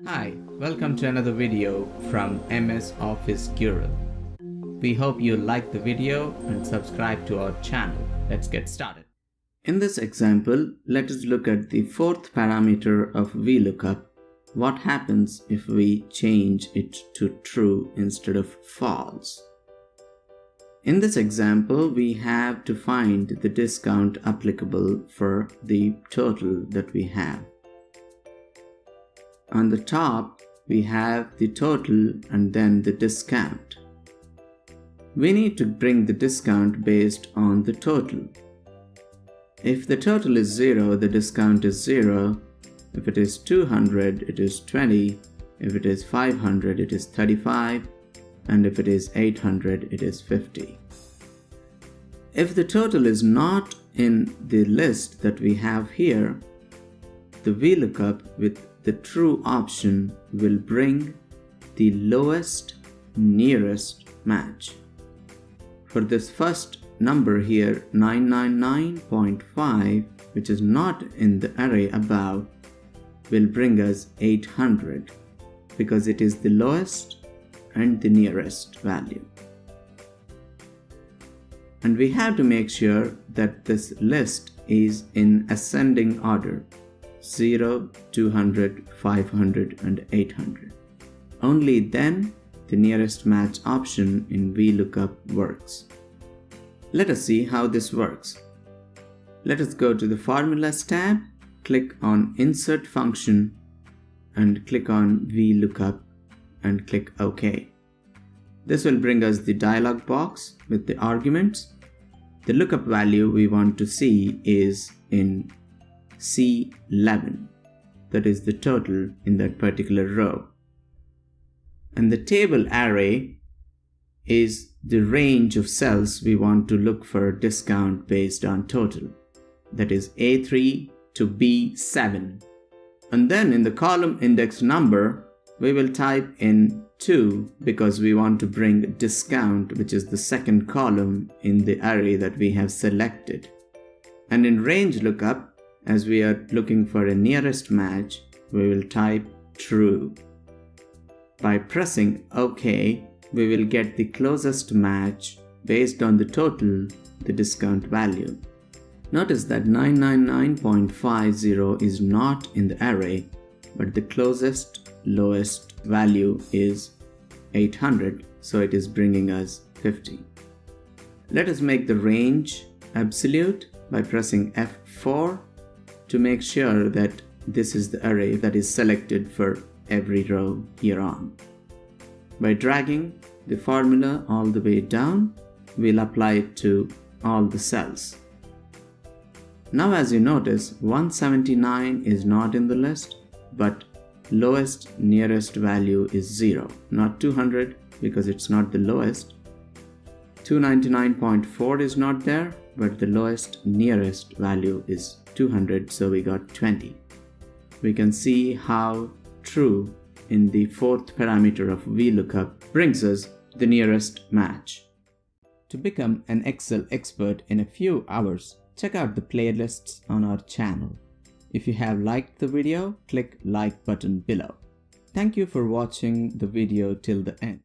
Hi, welcome to another video from MS Office Guru. We hope you like the video and subscribe to our channel. Let's get started. In this example, let us look at the fourth parameter of VLOOKUP. What happens if we change it to true instead of false? In this example, we have to find the discount applicable for the total that we have. On the top, we have the total and then the discount. We need to bring the discount based on the total. If the total is 0, the discount is 0. If it is 200, it is 20. If it is 500, it is 35. And if it is 800, it is 50. If the total is not in the list that we have here, the VLOOKUP with the true option will bring the lowest nearest match. For this first number here, 999.5, which is not in the array above, will bring us 800 because it is the lowest and the nearest value. And we have to make sure that this list is in ascending order. 0, 200, 500 and 800. Only then the nearest match option in VLOOKUP works. Let us see how this works. Let us go to the Formulas tab, click on Insert Function and click on VLOOKUP and click OK. This will bring us the dialog box with the arguments. The lookup value we want to see is in C11, that is the total in that particular row. And the table array is the range of cells we want to look for discount based on total, that is A3 to B7. And then in the column index number, we will type in 2 because we want to bring discount, which is the second column in the array that we have selected. And in range lookup, as we are looking for a nearest match, we will type true. By pressing OK, we will get the closest match based on the total, the discount value. Notice that 999.50 is not in the array, but the closest lowest value is 800, so it is bringing us 50. Let us make the range absolute by pressing F4 to make sure that this is the array that is selected for every row here on. By dragging the formula all the way down, we'll apply it to all the cells. Now as you notice, 179 is not in the list, but lowest nearest value is 0, not 200 because it's not the lowest. 299.4 is not there, but the lowest nearest value is 200, so we got 20. We can see how true in the fourth parameter of VLOOKUP brings us the nearest match. To become an Excel expert in a few hours, check out the playlists on our channel. If you have liked the video, click like button below. Thank you for watching the video till the end.